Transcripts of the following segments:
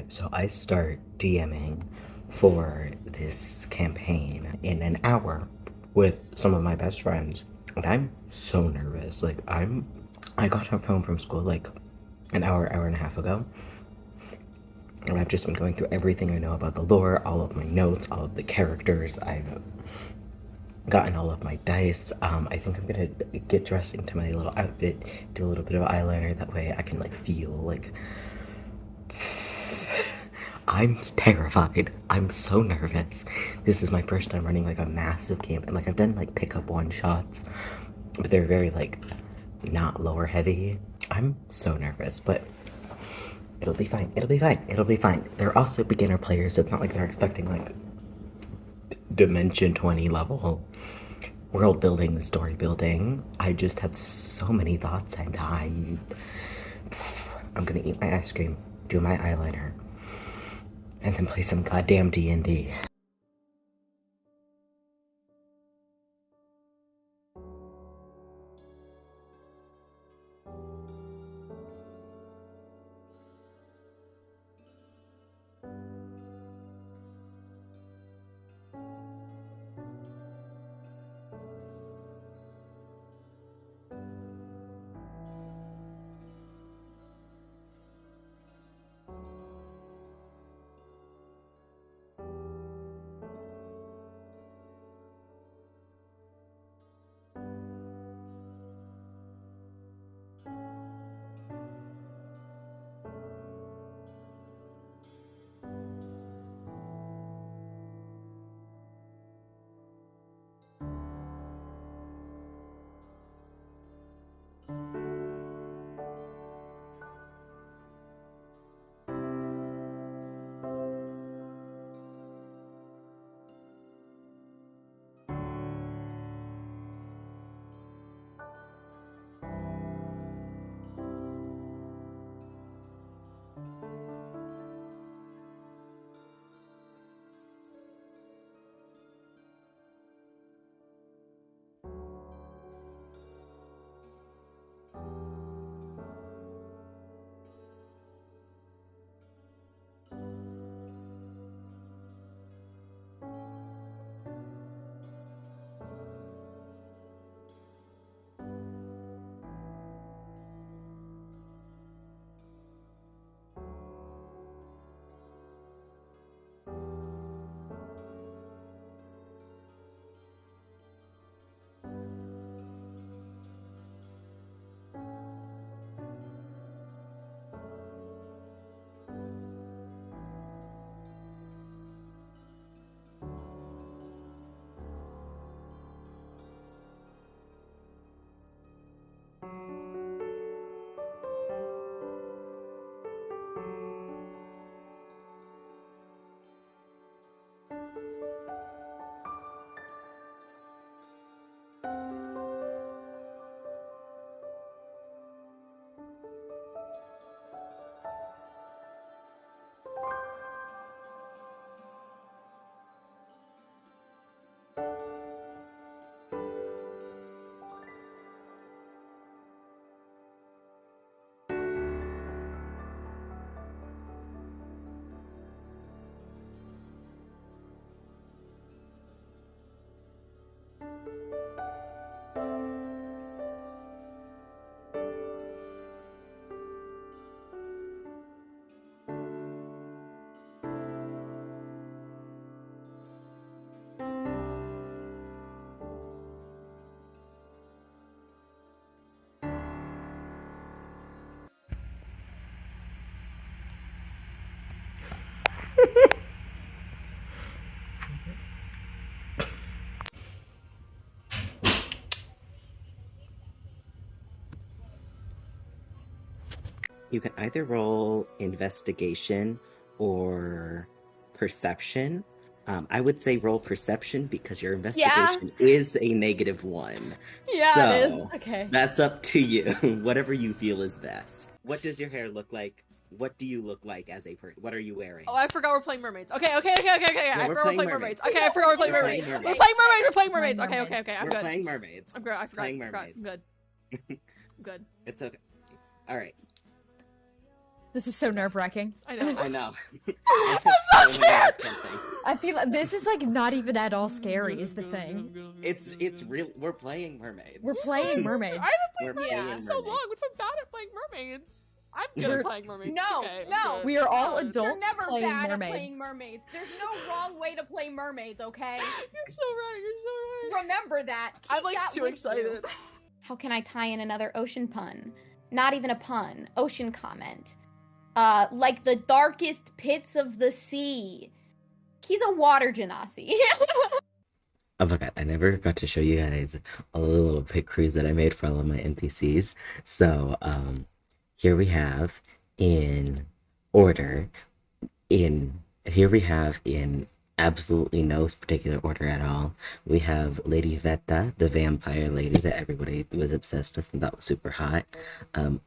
So I start DMing for this campaign in an hour with some of my best friends. And I'm so nervous. I got home from school like an hour and a half ago. And I've just been going through everything I know about the lore, all of my notes, all of the characters. I've gotten all of my dice. I think I'm gonna get dressed into my little outfit, do a little bit of eyeliner. That way I can like feel like I'm terrified. I'm so nervous. This is my first time running like a massive camp, and like I've done like pickup one shots, but they're very like not lower heavy. I'm so nervous, but it'll be fine. It'll be fine. It'll be fine. They're also beginner players, so it's not like they're expecting like Dimension 20 level world building, story building. I just have so many thoughts, and I'm gonna eat my ice cream, do my eyeliner, and then play some goddamn D&D. You can either roll investigation or perception. I would say roll perception because your Yeah. investigation is a -1. Yeah, it is. So Okay. that's up to you. Whatever you feel is best. What does your hair look like? What do you look like as a person? What are you wearing? Oh, I forgot we're playing mermaids. Okay. Yeah, I we're forgot we're playing playing mermaids. mermaids. Okay, I forgot we're playing We're mermaids. playing We're mermaids. playing mermaids. We're playing mermaids. Playing Okay. mermaids. I'm We're good. playing mermaids. I'm good. I forgot. Playing I'm mermaids. good. I'm good. It's okay. All right. This is so nerve-wracking. I know. I know. I have so many different things. I feel like this is like not even at all scary is the thing. It's real. We're playing mermaids. We're playing mermaids. I haven't played We're mermaids playing in so long. mermaids. We've been bad at playing mermaids. I'm good We're- at playing mermaids. No, It's okay. I'm no. good. We are all I'm good. You're adults never playing bad mermaids. at playing mermaids. There's no wrong way to play mermaids, okay? You're so right. You're so right. Remember that. Keep I'm like that too with excited. you. How can I tie in another ocean pun? Not even a pun. Ocean comment. Like the darkest pits of the sea. He's a water genasi. Oh my god, I never got to show you guys all the little pic crews that I made for all of my NPCs. So, here we have in order, here we have in absolutely no particular order at all. We have Lady Veta, the vampire lady that everybody was obsessed with and thought was super hot.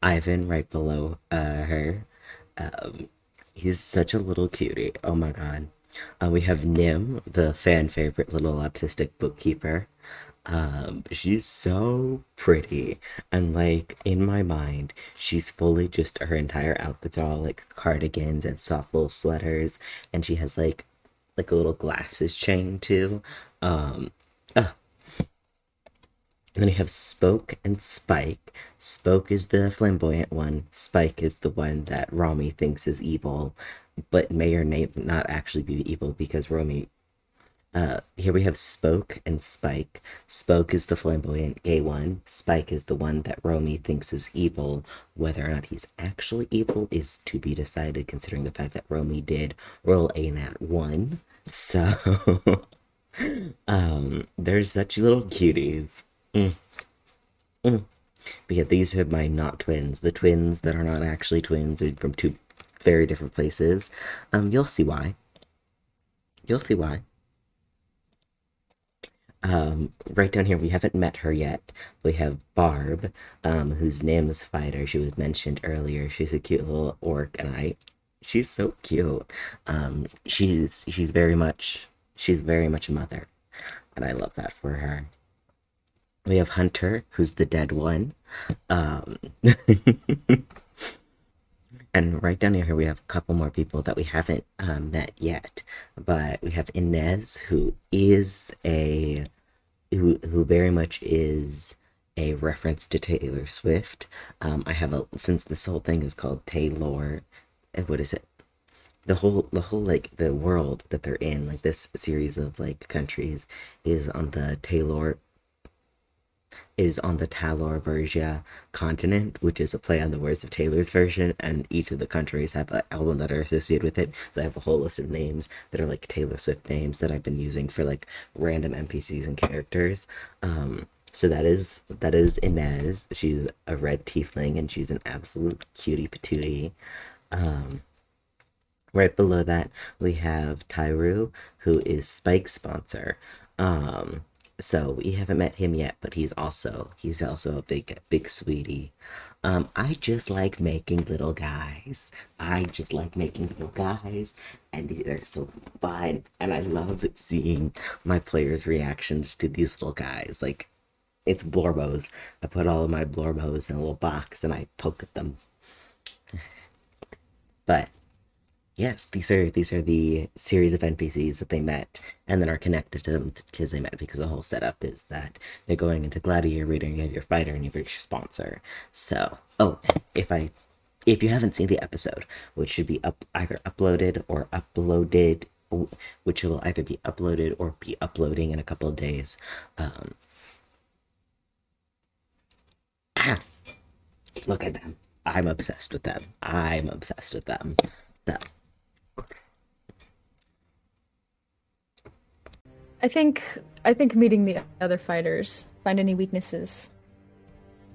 Ivan right below her. He's such a little cutie. Oh my god. We have Nim, the fan favorite little autistic bookkeeper. She's so pretty, and like in my mind, she's fully just her entire outfits are all like cardigans and soft little sweaters, and she has like a little glasses chain too. And then you have Spoke and Spike. Spoke is the flamboyant one. Spike is the one that Rami thinks is evil, but may or may not actually be evil because Romy. Here we have Spoke and Spike. Spoke is the flamboyant gay one. Spike is the one that Romy thinks is evil. Whether or not he's actually evil is to be decided, considering the fact that Romy did roll a nat 1. So, they're such little cuties. But yeah, these are my not twins. The twins that are not actually twins are from two very different places. You'll see why. You'll see why. Right down here, we haven't met her yet. We have Barb, whose name is Fighter. She was mentioned earlier. She's a cute little orc, and she's so cute. She's very much a mother, and I love that for her. We have Hunter, who's the dead one. And right down here, we have a couple more people that we haven't met yet. But we have Inez, who is who very much is a reference to Taylor Swift. Since this whole thing is called Taylor, what is it? The whole like the world that they're in, like this series of like countries is on the Talor Versia continent, which is a play on the words of Taylor's version, and each of the countries have an album that are associated with it. So I have a whole list of names that are like Taylor Swift names that I've been using for like random NPCs and characters. So that is Inez. She's a red tiefling, and she's an absolute cutie patootie. Right below that, we have Tyru, who is Spike's sponsor. So we haven't met him yet, but he's also a big sweetie. I just like making little guys. And they're so fun. And I love seeing my players' reactions to these little guys. Like, it's Blorbos. I put all of my Blorbos in a little box and I poke at them. But yes, these are the series of NPCs that they met and then are connected to them because they met, because the whole setup is that they're going into Gladiator Reader, you have your fighter and you have your sponsor. So, if you haven't seen the episode, which should be either uploaded, which will either be uploaded or be uploading in a couple of days. Look at them. I'm obsessed with them. So. I think meeting the other fighters, find any weaknesses.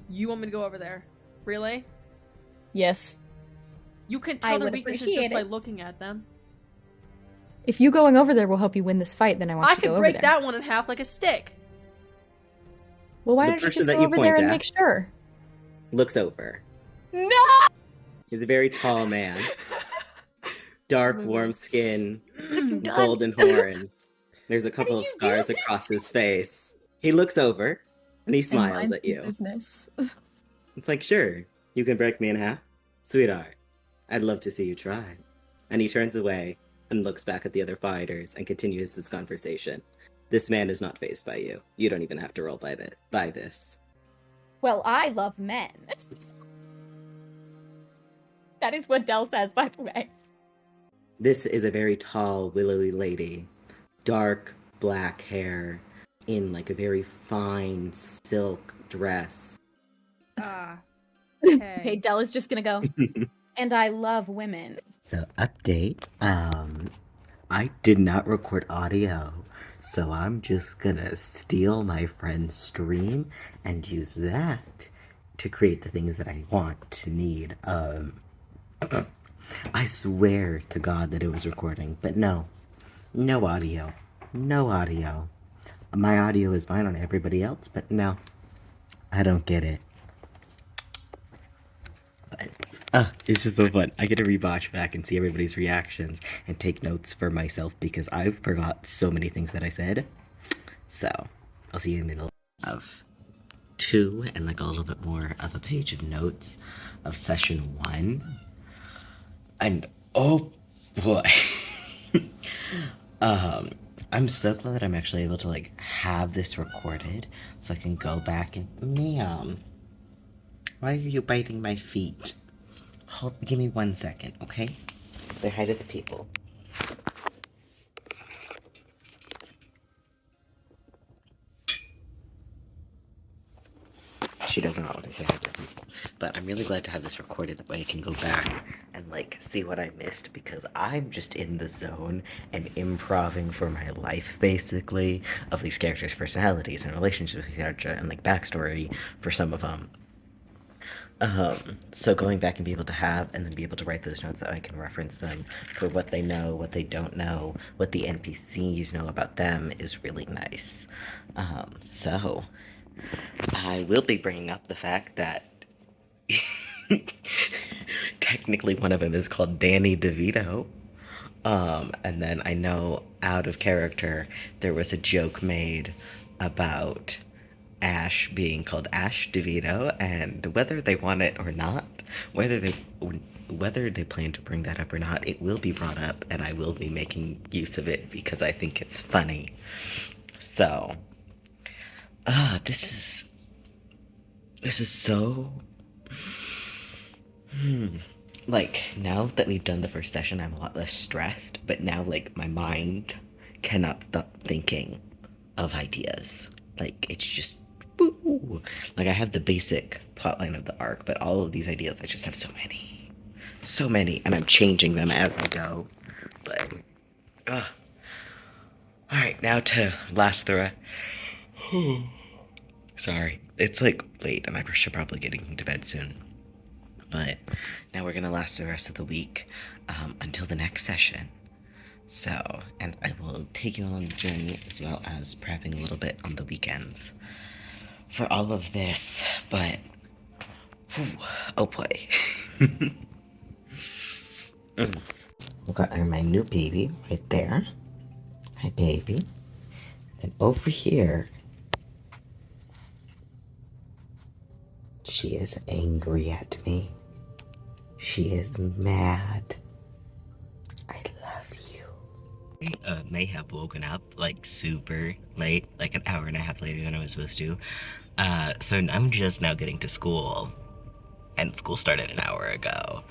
You want me to go over there? Really? Yes. You can I tell their would weaknesses appreciate just by it. looking at them. If you going over there will help you win this fight, then I want I you to go could over break there. that one in half like a stick. Well, why The don't you person just that go you over there point and at. make sure? Looks over. No! He's a very tall man. Dark, Oh my warm God. skin, God. golden horns. There's a couple did of you do scars this? across his face. He looks over and he And smiles minds at his you. business. It's like, sure, you can break me in half, sweetheart. I'd love to see you try. And he turns away and looks back at the other fighters and continues his conversation. This man is not fazed by you. You don't even have to roll by this. Well, I love men. That is what Dell says, by the way. This is a very tall, willowy lady. Dark black hair in like a very fine silk dress. Ah. Okay, Okay. Dell is just gonna go. And I love women. So update, I did not record audio, so I'm just gonna steal my friend's stream and use that to create the things that I want to need. I swear to God that it was recording, but no audio, no audio. My audio is fine on everybody else, but no, I don't get it. But it's just so fun. I get to rewatch back and see everybody's reactions and take notes for myself because I forgot so many things that I said. So I'll see you in the middle of 2 and like a little bit more of a page of notes of session 1. And oh boy. I'm so glad that I'm actually able to like have this recorded so I can go back and ma'am, why are you biting my feet? Give me 1 second, okay? Say hi to the people. She doesn't want to say hi to the people. But I'm really glad to have this recorded that way I can go back and like see what I missed because I'm just in the zone and improving for my life basically of these characters' personalities and relationships with each other and like backstory for some of them. So going back and be able to have and then be able to write those notes so I can reference them for what they know, what they don't know, what the NPCs know about them is really nice. So I will be bringing up the fact that technically one of them is called Danny DeVito. And then I know out of character there was a joke made about Ash being called Ash DeVito, and whether they want it or not, whether they plan to bring that up or not, it will be brought up, and I will be making use of it because I think it's funny. So, this is so. Like now that we've done the first session, I'm a lot less stressed, but now like my mind cannot stop thinking of ideas. Like it's just woo. Like I have the basic plotline of the arc, but all of these ideas, I just have so many, and I'm changing them as I go. But, all right, now to last the Sorry, it's like late, and I should probably getting to bed soon. But now we're gonna last the rest of the week until the next session. So, and I will take you on the journey as well as prepping a little bit on the weekends for all of this, but oh boy. We got my new baby right there. Hi, baby. And over here, she is angry at me. She is mad. I love you. I may have woken up like super late, like an hour and a half later than I was supposed to. So I'm just now getting to school, and school started an hour ago.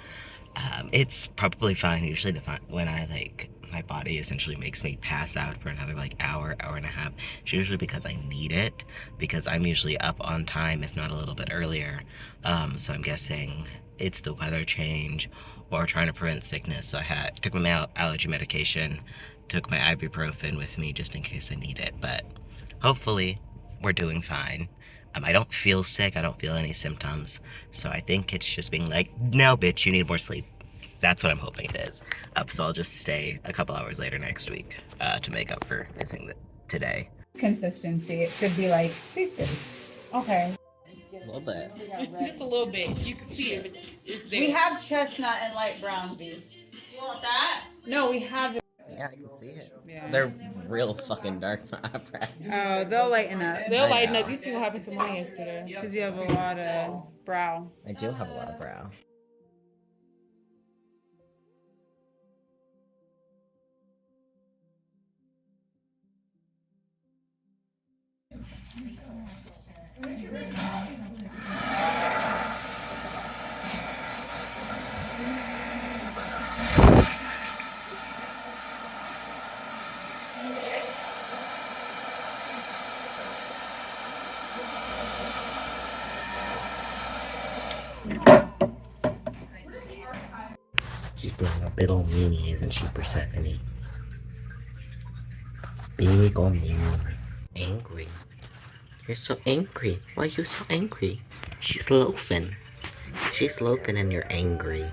It's probably fine. Usually when I like my body essentially makes me pass out for another like hour and a half. It's usually because I need it because I'm usually up on time, if not a little bit earlier. So I'm guessing it's the weather change or trying to prevent sickness. So I took my allergy medication, took my ibuprofen with me just in case I need it. But hopefully we're doing fine. I don't feel sick. I don't feel any symptoms. So I think it's just being like, no, bitch, you need more sleep. That's what I'm hoping it is. So I'll just stay a couple hours later next week to make up for missing today. Consistency. It could be like 50. Okay. A little bit. Just a little bit. You can see it. It's there. We have chestnut and light brown beef. You want that? No, we have it. Yeah, I can see it. Yeah. They're real fucking dark. Oh, they'll lighten up. They'll I lighten know. up. You see what happened to mine yesterday. Because you have a lot of brow. I do have a lot of brow. She's being a bit ol' meanie, isn't she, Persephone? Big ol' meanie. Angry. You're so angry. Why are you so angry? She's loafing. She's loafing and you're angry.